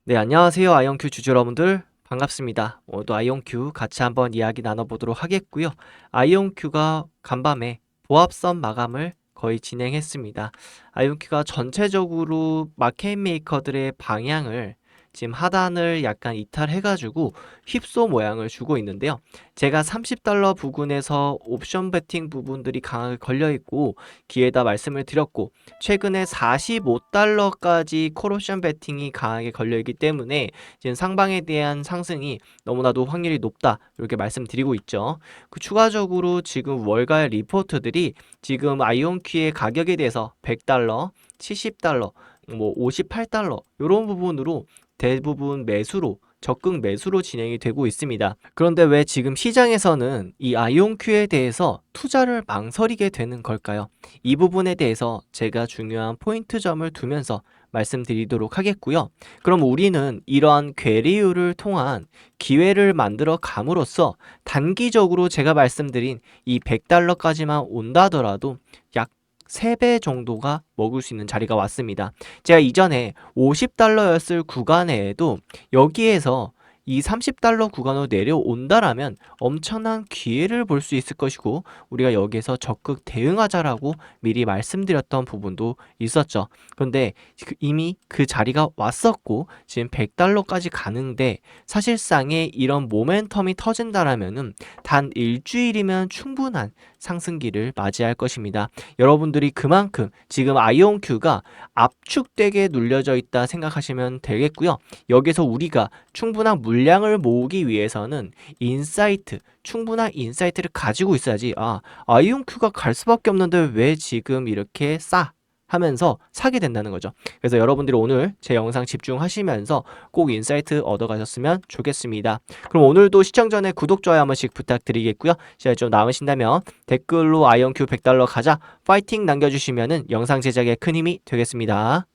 네, 안녕하세요. 아이온큐 주주 여러분들. 반갑습니다. 오늘도 아이온큐 같이 한번 이야기 나눠보도록 하겠고요. 아이온큐가 간밤에 보합선 마감을 거의 진행했습니다. 아이온큐가 전체적으로 마켓 메이커들의 방향을 지금 하단을 약간 이탈해가지고 휩소 모양을 주고 있는데요. 제가 30달러 부근에서 옵션 베팅 부분들이 강하게 걸려있고 기회다 말씀을 드렸고, 최근에 45달러까지 콜옵션 베팅이 강하게 걸려있기 때문에 지금 상방에 대한 상승이 너무나도 확률이 높다, 이렇게 말씀드리고 있죠. 추가적으로 지금 월가의 리포트들이 지금 아이온큐의 가격에 대해서 100달러, 70달러, 58달러 이런 부분으로 대부분 매수로, 적극 매수로 진행이 되고 있습니다. 그런데 왜 지금 시장에서는 이 아이온큐에 대해서 투자를 망설이게 되는 걸까요? 이 부분에 대해서 제가 중요한 포인트점을 두면서 말씀드리도록 하겠고요. 그럼 우리는 이러한 괴리유를 통한 기회를 만들어 감으로써 단기적으로 제가 말씀드린 이 100달러까지만 온다더라도 약 3배 정도가 먹을 수 있는 자리가 왔습니다. 제가 이전에 50달러였을 구간에도 여기에서 이 30달러 구간으로 내려온다라면 엄청난 기회를 볼 수 있을 것이고, 우리가 여기에서 적극 대응하자라고 미리 말씀드렸던 부분도 있었죠. 그런데 이미 그 자리가 왔었고 지금 100달러까지 가는데, 사실상의 이런 모멘텀이 터진다라면은 단 일주일이면 충분한 상승기를 맞이할 것입니다. 여러분들이 그만큼 지금 아이온큐가 압축되게 눌려져 있다 생각하시면 되겠고요. 여기서 우리가 충분한 물량을 모으기 위해서는 충분한 인사이트를 가지고 있어야지, 아이온큐가 갈 수밖에 없는데 왜 지금 이렇게 하면서 사게 된다는 거죠. 그래서 여러분들이 오늘 제 영상 집중하시면서 꼭 인사이트 얻어가셨으면 좋겠습니다. 그럼 오늘도 시청 전에 구독, 좋아요 한 번씩 부탁드리겠고요. 시간이 좀 남으신다면 댓글로 아이온큐 100달러 가자 파이팅 남겨주시면 영상 제작에 큰 힘이 되겠습니다.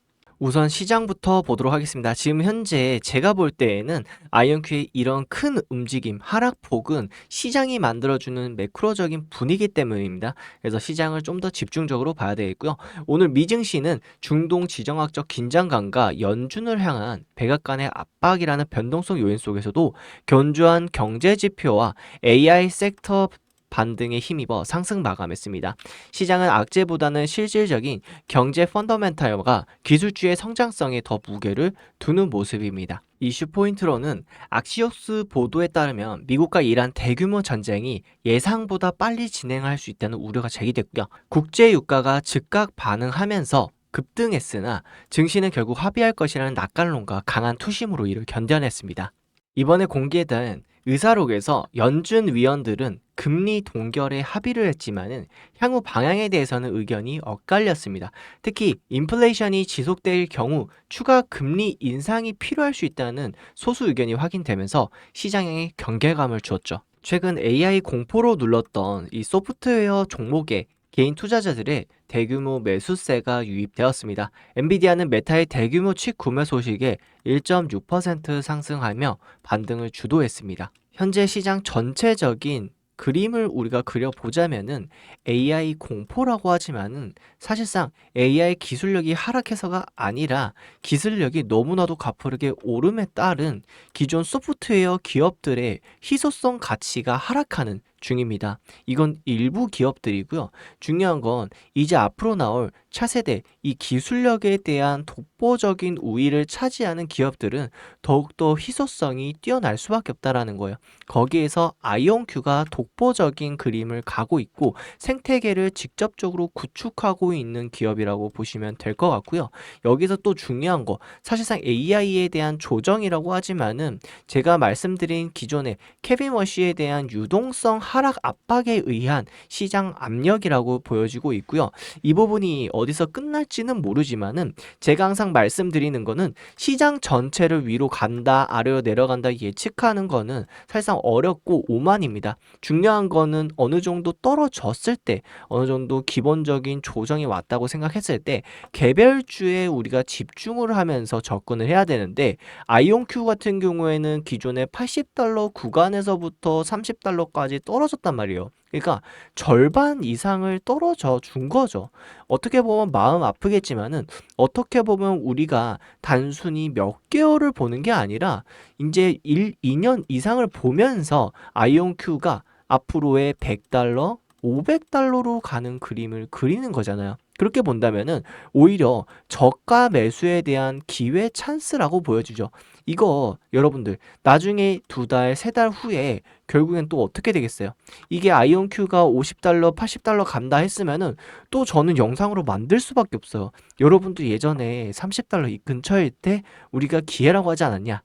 우선 시장부터 보도록 하겠습니다. 지금 현재 제가 볼 때에는 아이온큐의 이런 큰 움직임, 하락폭은 시장이 만들어주는 매크로적인 분위기 때문입니다. 그래서 시장을 좀 더 집중적으로 봐야 되겠고요. 오늘 미증시는 중동 지정학적 긴장감과 연준을 향한 백악관의 압박이라는 변동성 요인 속에서도 견조한 경제 지표와 AI 섹터 반등에 힘입어 상승 마감했습니다. 시장은 악재보다는 실질적인 경제 펀더멘탈과 기술주의 성장성에 더 무게를 두는 모습입니다. 이슈 포인트로는 악시오스 보도에 따르면 미국과 이란 대규모 전쟁이 예상보다 빨리 진행할 수 있다는 우려가 제기됐고요. 국제 유가가 즉각 반응하면서 급등했으나 증시는 결국 합의할 것이라는 낙관론과 강한 투심으로 이를 견뎌냈습니다. 이번에 공개된 의사록에서 연준 위원들은 금리 동결에 합의를 했지만은 향후 방향에 대해서는 의견이 엇갈렸습니다. 특히 인플레이션이 지속될 경우 추가 금리 인상이 필요할 수 있다는 소수 의견이 확인되면서 시장에 경계감을 주었죠. 최근 AI 공포로 눌렀던 이 소프트웨어 종목에 개인 투자자들의 대규모 매수세가 유입되었습니다. 엔비디아는 메타의 대규모 칩 구매 소식에 1.6% 상승하며 반등을 주도했습니다. 현재 시장 전체적인 그림을 우리가 그려보자면은 AI 공포라고 하지만은 사실상 AI 기술력이 하락해서가 아니라 기술력이 너무나도 가파르게 오름에 따른 기존 소프트웨어 기업들의 희소성 가치가 하락하는 중입니다. 이건 일부 기업들이고요. 중요한 건 이제 앞으로 나올 차세대 이 기술력에 대한 독보적인 우위를 차지하는 기업들은 더욱더 희소성이 뛰어날 수밖에 없다라는 거예요. 거기에서 아이온큐가 독보적인 그림을 가고 있고 생태계를 직접적으로 구축하고 있는 기업이라고 보시면 될 것 같고요. 여기서 또 중요한 거, 사실상 AI에 대한 조정이라고 하지만은 제가 말씀드린 기존의 케빈 워시에 대한 유동성 하락 압박에 의한 시장 압력이라고 보여지고 있고요. 이 부분이 어디서 끝날지는 모르지만은 제가 항상 말씀드리는 거는 시장 전체를 위로 간다, 아래로 내려간다 예측하는 거는 사실상 어렵고 오만입니다. 중요한 거는 어느 정도 떨어졌을 때, 어느 정도 기본적인 조정이 왔다고 생각했을 때 개별주에 우리가 집중을 하면서 접근을 해야 되는데, 아이온큐 같은 경우에는 기존의 80달러 구간에서부터 30달러까지 떨어졌 떨어졌단 말이에요. 그러니까 절반 이상을 떨어져 준 거죠. 어떻게 보면 마음 아프겠지만은 어떻게 보면 우리가 단순히 몇 개월을 보는 게 아니라 이제 1, 2년 이상을 보면서 아이온큐가 앞으로의 100달러, 500달러로 가는 그림을 그리는 거잖아요. 그렇게 본다면은 오히려 저가 매수에 대한 기회 찬스라고 보여지죠. 이거 여러분들 나중에 2달, 3달 후에 결국엔 또 어떻게 되겠어요? 이게 아이온큐가 50달러, 80달러 간다 했으면은 또 저는 영상으로 만들 수밖에 없어요. 여러분도 예전에 30달러 이 근처일 때 우리가 기회라고 하지 않았냐?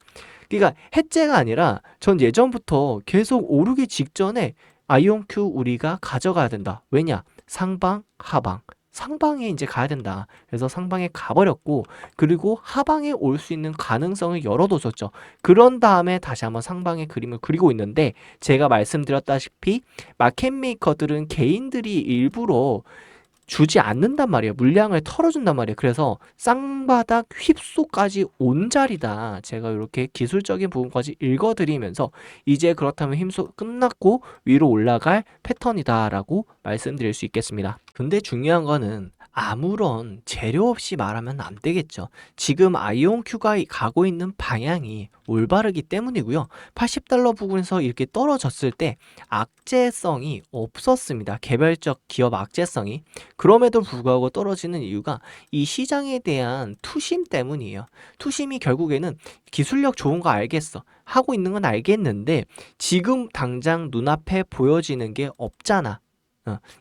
그러니까 해째가 아니라 전 예전부터 계속 오르기 직전에 아이온큐 우리가 가져가야 된다. 왜냐? 상방, 하방. 상방에 이제 가야 된다. 그래서 상방에 가버렸고, 그리고 하방에 올 수 있는 가능성을 열어뒀었죠. 그런 다음에 다시 한번 상방의 그림을 그리고 있는데, 제가 말씀드렸다시피 마켓메이커들은 개인들이 일부러 주지 않는단 말이에요. 물량을 털어준단 말이에요. 그래서 쌍바닥 휩소까지 온 자리다. 제가 이렇게 기술적인 부분까지 읽어드리면서 이제 그렇다면 힘소 끝났고 위로 올라갈 패턴이다라고 말씀드릴 수 있겠습니다. 근데 중요한 거는 아무런 재료 없이 말하면 안 되겠죠. 지금 아이온큐가 가고 있는 방향이 올바르기 때문이고요. 80달러 부근에서 이렇게 떨어졌을 때 악재성이 없었습니다. 개별적 기업 악재성이. 그럼에도 불구하고 떨어지는 이유가 이 시장에 대한 투심 때문이에요. 투심이 결국에는 기술력 좋은 거 알겠어. 하고 있는 건 알겠는데 지금 당장 눈앞에 보여지는 게 없잖아.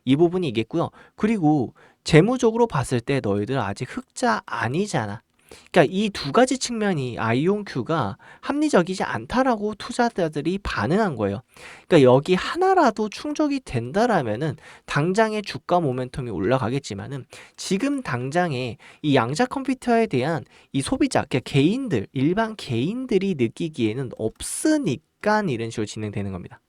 이 부분이 있겠고요. 그리고 재무적으로 봤을 때 너희들 아직 흑자 아니잖아. 그러니까 이 두 가지 측면이 아이온큐가 합리적이지 않다라고 투자자들이 반응한 거예요. 그러니까 여기 하나라도 충족이 된다라면은 당장의 주가 모멘텀이 올라가겠지만은 지금 당장에 이 양자 컴퓨터에 대한 이 소비자, 그러니까 개인들, 일반 개인들이 느끼기에는 없으니까 이런 식으로 진행되는 겁니다.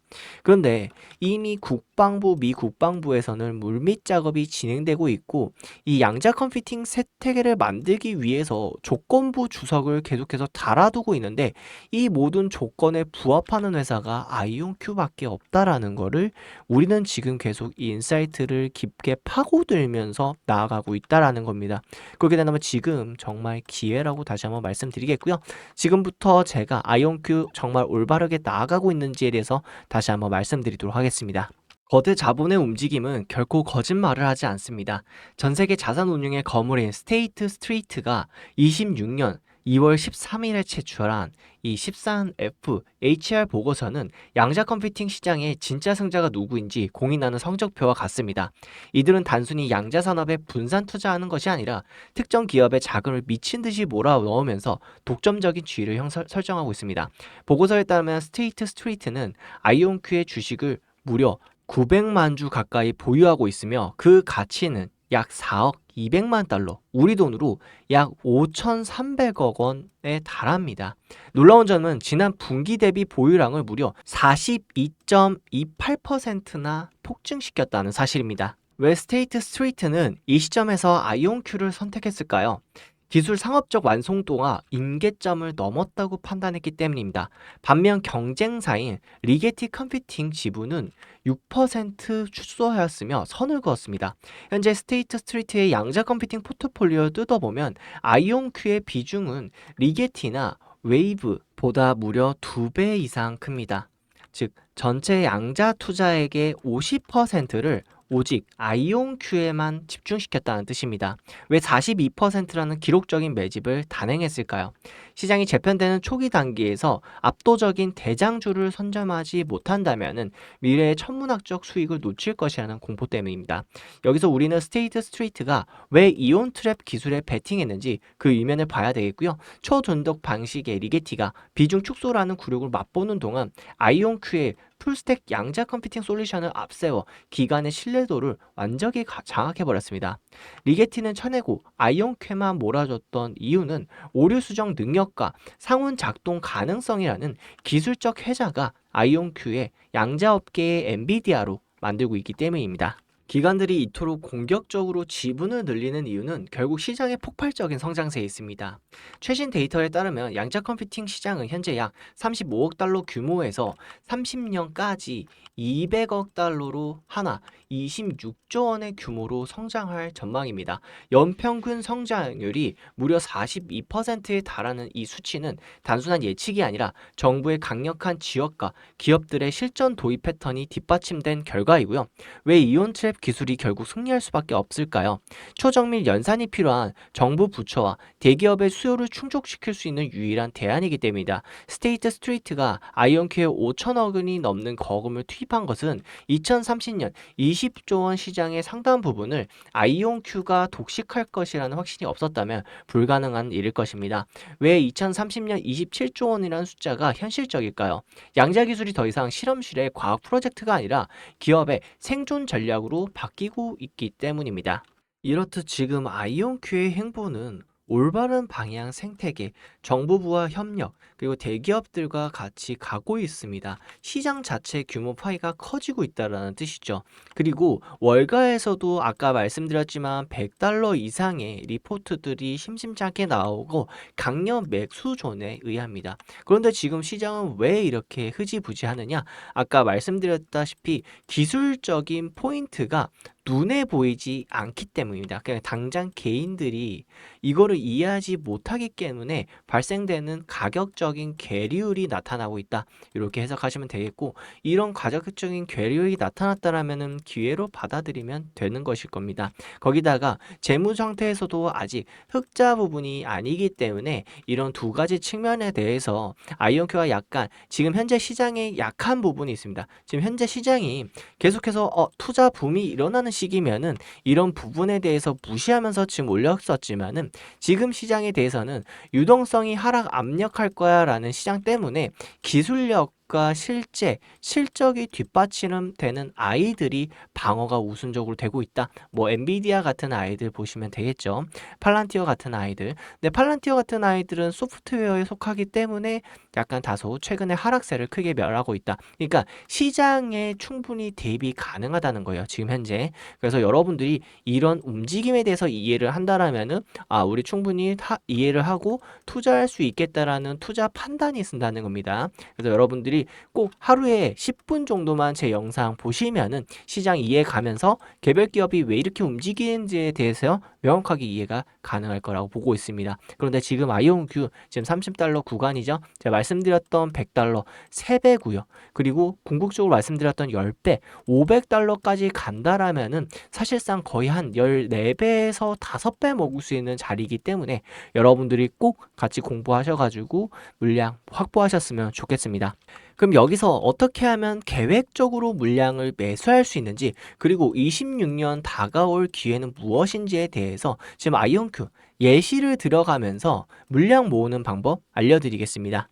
그런데 이미 국방부, 미 국방부에서는 물밑 작업이 진행되고 있고 이 양자 컴퓨팅 세태계를 만들기 위해서 조건부 주석을 계속해서 달아두고 있는데 이 모든 조건에 부합하는 회사가 아이온큐밖에 없다라는 거를 우리는 지금 계속 이 인사이트를 깊게 파고들면서 나아가고 있다라는 겁니다. 그렇게 된다면 지금 정말 기회라고 다시 한번 말씀드리겠고요. 지금부터 제가 아이온큐 정말 올바르게 나아가고 있는지에 대해서 다시 한번 말씀드리도록 하겠습니다. 거대 자본의 움직임은 결코 거짓말을 하지 않습니다. 전 세계 자산운용의 거물인 스테이트 스트리트가 26년 2월 13일에 제출한 이 14F HR 보고서는 양자 컴퓨팅 시장의 진짜 승자가 누구인지 공인하는 성적표와 같습니다. 이들은 단순히 양자 산업에 분산 투자하는 것이 아니라 특정 기업의 자금을 미친 듯이 몰아넣으면서 독점적인 지위를 설정하고 있습니다. 보고서에 따르면 스테이트 스트리트는 아이온큐의 주식을 무려 900만 주 가까이 보유하고 있으며 그 가치는 약 4억 200만 달러, 우리 돈으로 약 5,300억 원에 달합니다. 놀라운 점은 지난 분기 대비 보유량을 무려 42.28%나 폭증시켰다는 사실입니다. 왜 스테이트 스트리트는 이 시점에서 아이온큐를 선택했을까요? 기술 상업적 완성도가 임계점을 넘었다고 판단했기 때문입니다. 반면 경쟁사인 리게티 컴퓨팅 지분은 6% 축소하였으며 선을 그었습니다. 현재 스테이트 스트리트의 양자 컴퓨팅 포트폴리오를 뜯어보면 아이온큐의 비중은 리게티나 웨이브보다 무려 2배 이상 큽니다. 즉 전체 양자 투자액의 50%를 오직 아이온큐에만 집중시켰다는 뜻입니다. 왜 42%라는 기록적인 매집을 단행했을까요? 시장이 재편되는 초기 단계에서 압도적인 대장주를 선점하지 못한다면 미래의 천문학적 수익을 놓칠 것이라는 공포 때문입니다. 여기서 우리는 스테이트 스트리트가 왜 이온 트랩 기술에 베팅했는지 그 이면을 봐야 되겠고요. 초돈독 방식의 리게티가 비중 축소라는 굴욕을 맛보는 동안 아이온큐의 풀스택 양자 컴퓨팅 솔루션을 앞세워 기관의 신뢰도를 완전히 장악해버렸습니다. 리게티는 쳐내고 아이온큐만 몰아줬던 이유는 오류 수정 능력과 상훈 작동 가능성이라는 기술적 혜자가 아이온큐의 양자업계의 엔비디아로 만들고 있기 때문입니다. 기관들이 이토록 공격적으로 지분을 늘리는 이유는 결국 시장의 폭발적인 성장세에 있습니다. 최신 데이터에 따르면 양자 컴퓨팅 시장은 현재 약 35억 달러 규모에서 30년까지 200억 달러로 하나 26조 원의 규모로 성장할 전망입니다. 연평균 성장률이 무려 42%에 달하는 이 수치는 단순한 예측이 아니라 정부의 강력한 지역과 기업들의 실전 도입 패턴이 뒷받침된 결과이고요. 왜 이온 트랩 기술이 결국 승리할 수밖에 없을까요? 초정밀 연산이 필요한 정부 부처와 대기업의 수요를 충족시킬 수 있는 유일한 대안이기 때문이다. 스테이트 스트리트가 아이온큐에 5천억 원이 넘는 거금을 투입한 것은 2030년 20조 원 시장의 상당 부분을 아이온큐가 독식할 것이라는 확신이 없었다면 불가능한 일일 것입니다. 왜 2030년 27조 원이라는 숫자가 현실적일까요? 양자 기술이 더 이상 실험실의 과학 프로젝트가 아니라 기업의 생존 전략으로 바뀌고 있기 때문입니다. 이렇듯 지금 아이온큐의 행보는 올바른 방향 생태계, 정부부와 협력, 그리고 대기업들과 같이 가고 있습니다. 시장 자체 규모 파이가 커지고 있다는 뜻이죠. 그리고 월가에서도 아까 말씀드렸지만 100달러 이상의 리포트들이 심심찮게 나오고 강력 매수존에 의합니다. 그런데 지금 시장은 왜 이렇게 흐지부지하느냐? 아까 말씀드렸다시피 기술적인 포인트가 눈에 보이지 않기 때문입니다. 그냥 당장 개인들이 이거를 이해하지 못하기 때문에 발생되는 가격적인 괴리율이 나타나고 있다. 이렇게 해석하시면 되겠고, 이런 가격적인 괴리율이 나타났다라면은 기회로 받아들이면 되는 것일 겁니다. 거기다가 재무 상태에서도 아직 흑자 부분이 아니기 때문에 이런 두 가지 측면에 대해서 아이온큐가 약간 지금 현재 시장에 약한 부분이 있습니다. 지금 현재 시장이 계속해서 투자 붐이 일어나는 시기면은 이런 부분에 대해서 무시하면서 지금 올렸었지만은 지금 시장에 대해서는 유동성이 하락 압력할 거야 라는 시장 때문에 기술력과 실적이 뒷받침되는 아이들이 방어가 우선적으로 되고 있다. 뭐 엔비디아 같은 아이들 보시면 되겠죠. 팔란티어 같은 아이들. 근데 팔란티어 같은 아이들은 소프트웨어에 속하기 때문에 약간 다소 최근에 하락세를 크게 멸하고 있다. 그러니까 시장에 충분히 대비 가능하다는 거예요. 지금 현재. 그래서 여러분들이 이런 움직임에 대해서 이해를 한다라면은 우리 충분히 이해를 하고 투자할 수 있겠다라는 투자 판단이 쓴다는 겁니다. 그래서 여러분들이 꼭 하루에 10분 정도만 제 영상 보시면은 시장 이해 가면서 개별 기업이 왜 이렇게 움직이는지에 대해서 명확하게 이해가 가능할 거라고 보고 있습니다. 그런데 지금 아이온큐 지금 30달러 구간이죠. 제가 말씀드렸던 100달러 3배고요. 그리고 궁극적으로 말씀드렸던 10배, 500달러까지 간다라면은 사실상 거의 한 14배에서 5배 먹을 수 있는 자리이기 때문에 여러분들이 꼭 같이 공부하셔가지고 물량 확보하셨으면 좋겠습니다. 그럼 여기서 어떻게 하면 계획적으로 물량을 매수할 수 있는지, 그리고 26년 다가올 기회는 무엇인지에 대해서 지금 아이온큐 예시를 들어가면서 물량 모으는 방법 알려드리겠습니다.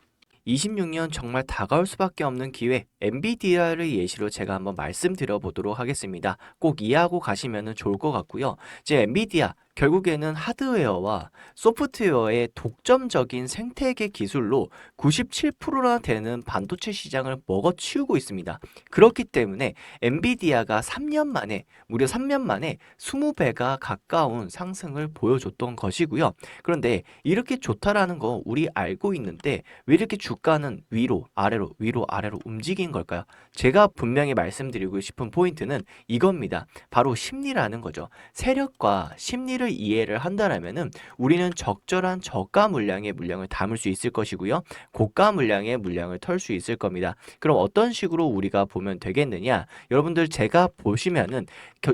26년 정말 다가올 수밖에 없는 기회, 엔비디아를 예시로 제가 한번 말씀드려 보도록 하겠습니다. 꼭 이해하고 가시면 좋을 것 같고요. 이제 엔비디아 결국에는 하드웨어와 소프트웨어의 독점적인 생태계 기술로 97%나 되는 반도체 시장을 먹어치우고 있습니다. 그렇기 때문에 엔비디아가 3년 만에, 무려 3년 만에 20배가 가까운 상승을 보여줬던 것이고요. 그런데 이렇게 좋다라는 거 우리 알고 있는데 왜 이렇게 주가는 위로 아래로 움직인 걸까요? 제가 분명히 말씀드리고 싶은 포인트는 이겁니다. 바로 심리라는 거죠. 세력과 심리를 이해를 한다라면은 우리는 적절한 저가 물량의 물량을 담을 수 있을 것이고요. 고가 물량의 물량을 털 수 있을 겁니다. 그럼 어떤 식으로 우리가 보면 되겠느냐? 여러분들 제가 보시면은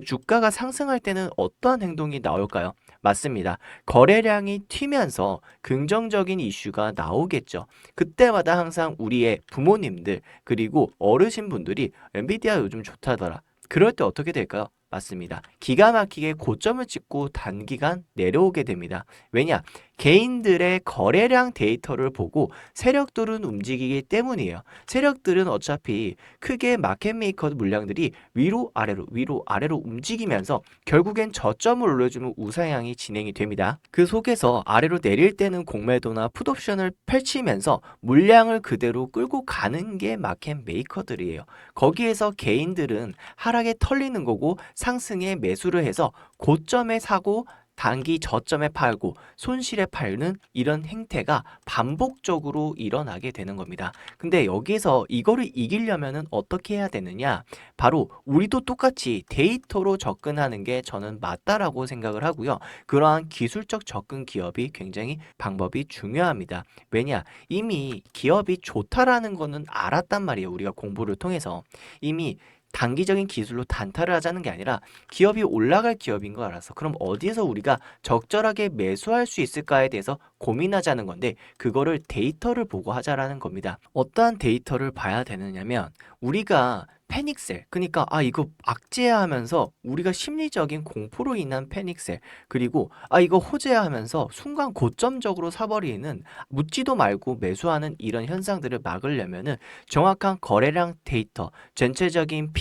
주가가 상승할 때는 어떠한 행동이 나올까요? 맞습니다. 거래량이 튀면서 긍정적인 이슈가 나오겠죠. 그때마다 항상 우리의 부모님들 그리고 어르신분들이 엔비디아 요즘 좋다더라. 그럴 때 어떻게 될까요? 맞습니다. 기가 막히게 고점을 찍고 단기간 내려오게 됩니다. 왜냐? 개인들의 거래량 데이터를 보고 세력들은 움직이기 때문이에요. 세력들은 어차피 크게 마켓 메이커 물량들이 위로 아래로 움직이면서 결국엔 저점을 올려주는 우상향이 진행이 됩니다. 그 속에서 아래로 내릴 때는 공매도나 풋옵션을 펼치면서 물량을 그대로 끌고 가는 게 마켓 메이커들이에요. 거기에서 개인들은 하락에 털리는 거고 상승에 매수를 해서 고점에 사고 단기 저점에 팔고 손실에 팔는 이런 행태가 반복적으로 일어나게 되는 겁니다. 근데 여기서 이거를 이기려면은 어떻게 해야 되느냐? 바로 우리도 똑같이 데이터로 접근하는 게 저는 맞다라고 생각을 하고요. 그러한 기술적 접근 기업이 굉장히 방법이 중요합니다. 왜냐? 이미 기업이 좋다라는 거는 알았단 말이에요. 우리가 공부를 통해서 이미 단기적인 기술로 단타를 하자는 게 아니라 기업이 올라갈 기업인 거 알아서 그럼 어디에서 우리가 적절하게 매수할 수 있을까에 대해서 고민하자는 건데 그거를 데이터를 보고 하자라는 겁니다. 어떠한 데이터를 봐야 되느냐면 우리가 패닉셀 그러니까 이거 악재야 하면서 우리가 심리적인 공포로 인한 패닉셀 그리고 이거 호재야 하면서 순간 고점적으로 사버리는 묻지도 말고 매수하는 이런 현상들을 막으려면은 정확한 거래량 데이터 전체적인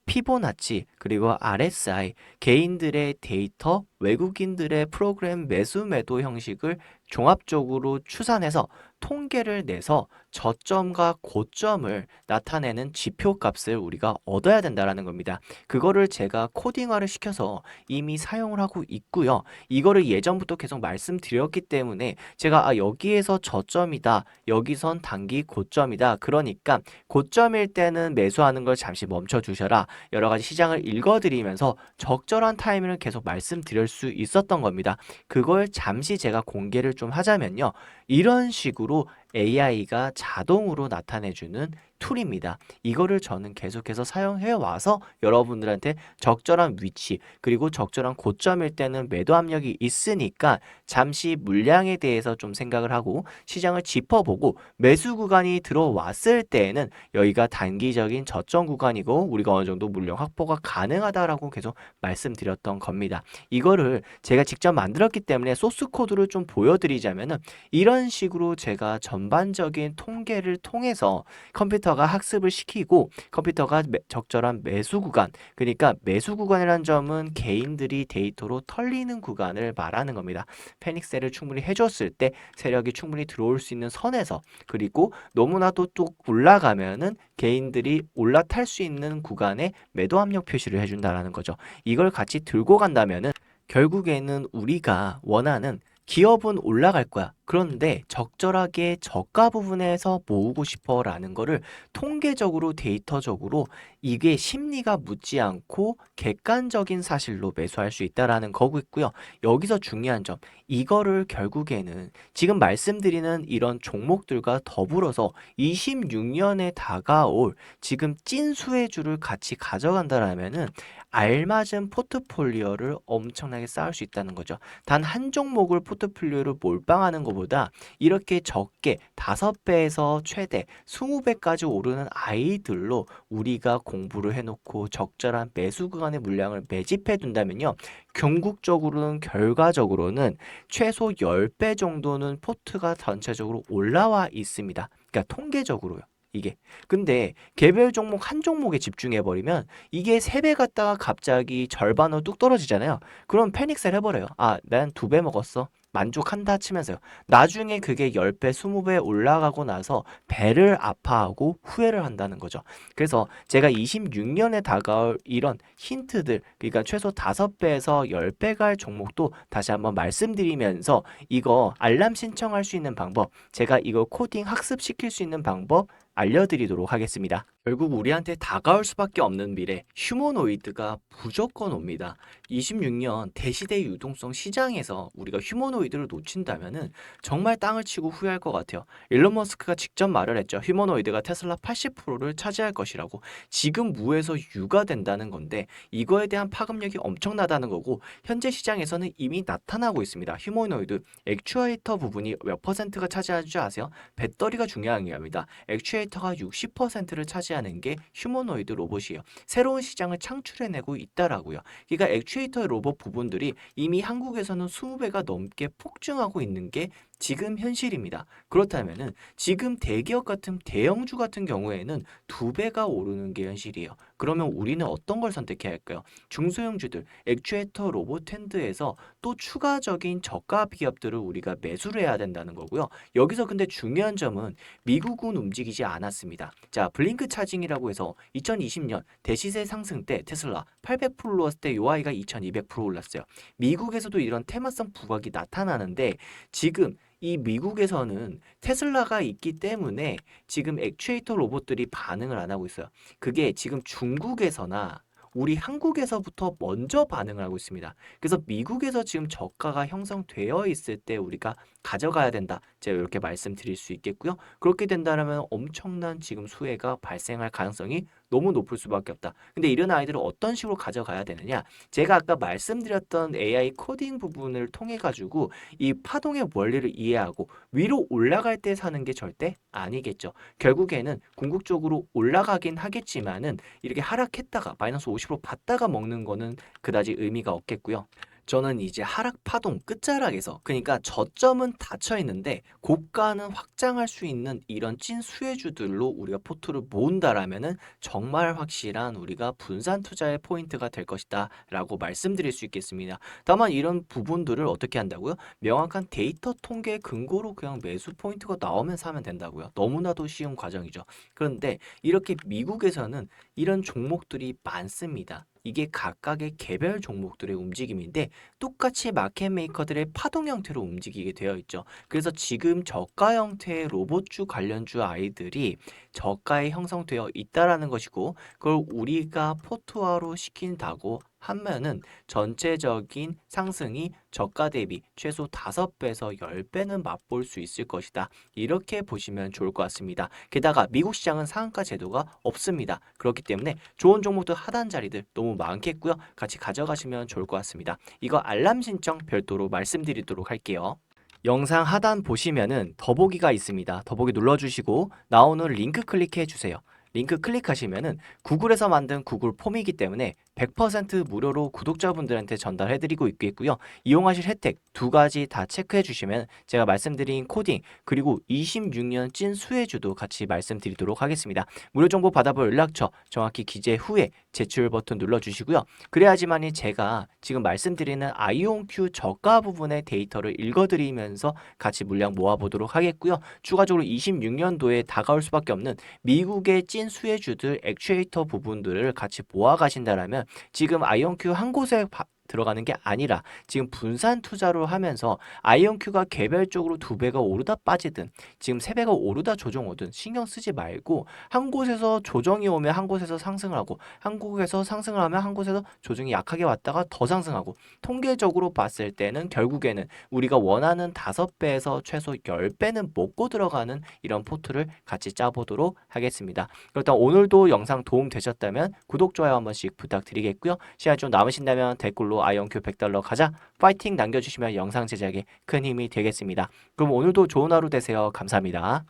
피보나치 그리고 RSI 개인들의 데이터 외국인들의 프로그램 매수 매도 형식을 종합적으로 추산해서 통계를 내서 저점과 고점을 나타내는 지표 값을 우리가 얻어야 된다라는 겁니다. 그거를 제가 코딩화를 시켜서 이미 사용을 하고 있고요. 이거를 예전부터 계속 말씀드렸기 때문에 제가 여기에서 저점이다. 여기선 단기 고점이다. 그러니까 고점일 때는 매수하는 걸 잠시 멈춰 주셔라. 여러 가지 시장을 읽어드리면서 적절한 타이밍을 계속 말씀드릴 수 있었던 겁니다. 그걸 잠시 제가 공개를 좀 하자면요. 이런 식으로 AI가 자동으로 나타내주는 툴입니다. 이거를 저는 계속해서 사용해 와서 여러분들한테 적절한 위치 그리고 적절한 고점일 때는 매도 압력이 있으니까 잠시 물량에 대해서 좀 생각을 하고 시장을 짚어보고 매수 구간이 들어왔을 때에는 여기가 단기적인 저점 구간이고 우리가 어느 정도 물량 확보가 가능하다라고 계속 말씀드렸던 겁니다. 이거를 제가 직접 만들었기 때문에 소스 코드를 좀 보여드리자면은 이런 식으로 제가 전반적인 통계를 통해서 컴퓨터가 학습을 시키고 컴퓨터가 적절한 매수 구간 그러니까 매수 구간이라는 점은 개인들이 데이터로 털리는 구간을 말하는 겁니다. 패닉셀을 충분히 해줬을 때 세력이 충분히 들어올 수 있는 선에서 그리고 너무나도 또 올라가면은 개인들이 올라탈 수 있는 구간에 매도 압력 표시를 해준다라는 거죠. 이걸 같이 들고 간다면은 결국에는 우리가 원하는 기업은 올라갈 거야. 그런데 적절하게 저가 부분에서 모으고 싶어 라는 거를 통계적으로 데이터적으로 이게 심리가 묻지 않고 객관적인 사실로 매수할 수 있다라는 거고있고요. 여기서 중요한 점 이거를 결국에는 지금 말씀드리는 이런 종목들과 더불어서 26년에 다가올 지금 찐 수혜주를 같이 가져간다라면은 알맞은 포트폴리오를 엄청나게 쌓을 수 있다는 거죠. 단 한 종목을 포트폴리오로 몰빵하는 것보다 이렇게 적게 5배에서 최대 20배까지 오르는 아이들로 우리가 공부를 해놓고 적절한 매수 구간의 물량을 매집해 둔다면요. 궁극적으로는 결과적으로는 최소 10배 정도는 포트가 전체적으로 올라와 있습니다. 그러니까 통계적으로요. 이게 근데 개별 종목 한 종목에 집중해 버리면 이게 3배 갔다가 갑자기 절반으로 뚝 떨어지잖아요. 그럼 패닉셀 해버려요. 난 2배 먹었어. 만족한다 치면서요. 나중에 그게 10배, 20배 올라가고 나서 배를 아파하고 후회를 한다는 거죠. 그래서 제가 26년에 다가올 이런 힌트들, 그러니까 최소 5배에서 10배 갈 종목도 다시 한번 말씀드리면서 이거 알람 신청할 수 있는 방법, 제가 이거 코딩 학습시킬 수 있는 방법 알려드리도록 하겠습니다. 결국 우리한테 다가올 수밖에 없는 미래, 휴머노이드가 무조건 옵니다. 26년 대시대 유동성 시장에서 우리가 휴머노이드를 놓친다면은 정말 땅을 치고 후회할 것 같아요. 일론 머스크가 직접 말을 했죠. 휴머노이드가 테슬라 80%를 차지할 것이라고. 지금 무에서 유가 된다는 건데 이거에 대한 파급력이 엄청나다는 거고 현재 시장에서는 이미 나타나고 있습니다. 휴머노이드 액추에이터 부분이 몇 퍼센트가 차지하는 줄 아세요? 배터리가 중요한 겁니다. 액추에이터 액추에이터가 60%를 차지하는 게 휴머노이드 로봇이에요. 새로운 시장을 창출해내고 있다라고요. 그러니까 액추에이터 로봇 부분들이 이미 한국에서는 20배가 넘게 폭증하고 있는 게 지금 현실입니다. 그렇다면은 지금 대기업 같은 대형주 같은 경우에는 2배가 오르는 게 현실이에요. 그러면 우리는 어떤 걸 선택해야 할까요? 중소형주들, 액추에이터 로봇 핸드에서 또 추가적인 저가 기업들을 우리가 매수를 해야 된다는 거고요. 여기서 근데 중요한 점은 미국은 움직이지 않았습니다. 자, 블링크 차징이라고 해서 2020년 대시세 상승 때 테슬라 800% 올랐을 때 요 아이가 2200% 올랐어요. 미국에서도 이런 테마성 부각이 나타나는데 지금 이 미국에서는 테슬라가 있기 때문에 지금 액추에이터 로봇들이 반응을 안 하고 있어요. 그게 지금 중국에서나 우리 한국에서부터 먼저 반응을 하고 있습니다. 그래서 미국에서 지금 저가가 형성되어 있을 때 우리가 가져가야 된다. 제가 이렇게 말씀드릴 수 있겠고요. 그렇게 된다면 엄청난 지금 수혜가 발생할 가능성이 너무 높을 수밖에 없다. 근데 이런 아이들을 어떤 식으로 가져가야 되느냐? 제가 아까 말씀드렸던 AI 코딩 부분을 통해 가지고 이 파동의 원리를 이해하고 위로 올라갈 때 사는 게 절대 아니겠죠. 결국에는 궁극적으로 올라가긴 하겠지만은 이렇게 하락했다가 마이너스 50% 받다가 먹는 거는 그다지 의미가 없겠고요. 저는 이제 하락 파동 끝자락에서 그러니까 저점은 닫혀 있는데 고가는 확장할 수 있는 이런 찐 수혜주들로 우리가 포트를 모은다라면은 정말 확실한 우리가 분산 투자의 포인트가 될 것이다 라고 말씀드릴 수 있겠습니다. 다만 이런 부분들을 어떻게 한다고요? 명확한 데이터 통계 근거로 그냥 매수 포인트가 나오면 사면 된다고요. 너무나도 쉬운 과정이죠. 그런데 이렇게 미국에서는 이런 종목들이 많습니다. 이게 각각의 개별 종목들의 움직임인데 똑같이 마켓 메이커들의 파동 형태로 움직이게 되어 있죠. 그래서 지금 저가 형태의 로봇주 관련주 아이들이 저가에 형성되어 있다라는 것이고 그걸 우리가 포트화로 시킨다고 하면은 전체적인 상승이 저가 대비 최소 5배에서 10배는 맛볼 수 있을 것이다. 이렇게 보시면 좋을 것 같습니다. 게다가 미국 시장은 상한가 제도가 없습니다. 그렇기 때문에 좋은 종목들 하단 자리들 너무 많겠고요. 같이 가져가시면 좋을 것 같습니다. 이거 알람 신청 별도로 말씀드리도록 할게요. 영상 하단 보시면은 더보기가 있습니다. 더보기 눌러주시고 나오는 링크 클릭해 주세요. 링크 클릭하시면은 구글에서 만든 구글 폼이기 때문에 100% 무료로 구독자분들한테 전달해드리고 있겠고요. 이용하실 혜택 2가지 다 체크해 주시면 제가 말씀드린 코딩 그리고 26년 찐 수혜주도 같이 말씀드리도록 하겠습니다. 무료 정보 받아볼 연락처 정확히 기재 후에 제출 버튼 눌러주시고요. 그래야지만이 제가 지금 말씀드리는 아이온큐 저가 부분의 데이터를 읽어드리면서 같이 물량 모아보도록 하겠고요. 추가적으로 26년도에 다가올 수밖에 없는 미국의 찐 수혜주들 액추에이터 부분들을 같이 모아 가신다라면 지금 아이온큐 한 곳에 들어가는 게 아니라 지금 분산 투자로 하면서 아이온큐가 개별적으로 2배가 오르다 빠지든 지금 3배가 오르다 조정 오든 신경 쓰지 말고 한 곳에서 조정이 오면 한 곳에서 상승을 하고 한 곳에서 상승을 하면 한 곳에서 조정이 약하게 왔다가 더 상승하고 통계적으로 봤을 때는 결국에는 우리가 원하는 5배에서 최소 10배는 먹고 들어가는 이런 포트를 같이 짜보도록 하겠습니다. 그렇다면 오늘도 영상 도움 되셨다면 구독, 좋아요 한 번씩 부탁드리겠고요. 시간 좀 남으신다면 댓글로 아이온큐 $100 가자 파이팅 남겨주시면 영상 제작에 큰 힘이 되겠습니다. 그럼 오늘도 좋은 하루 되세요. 감사합니다.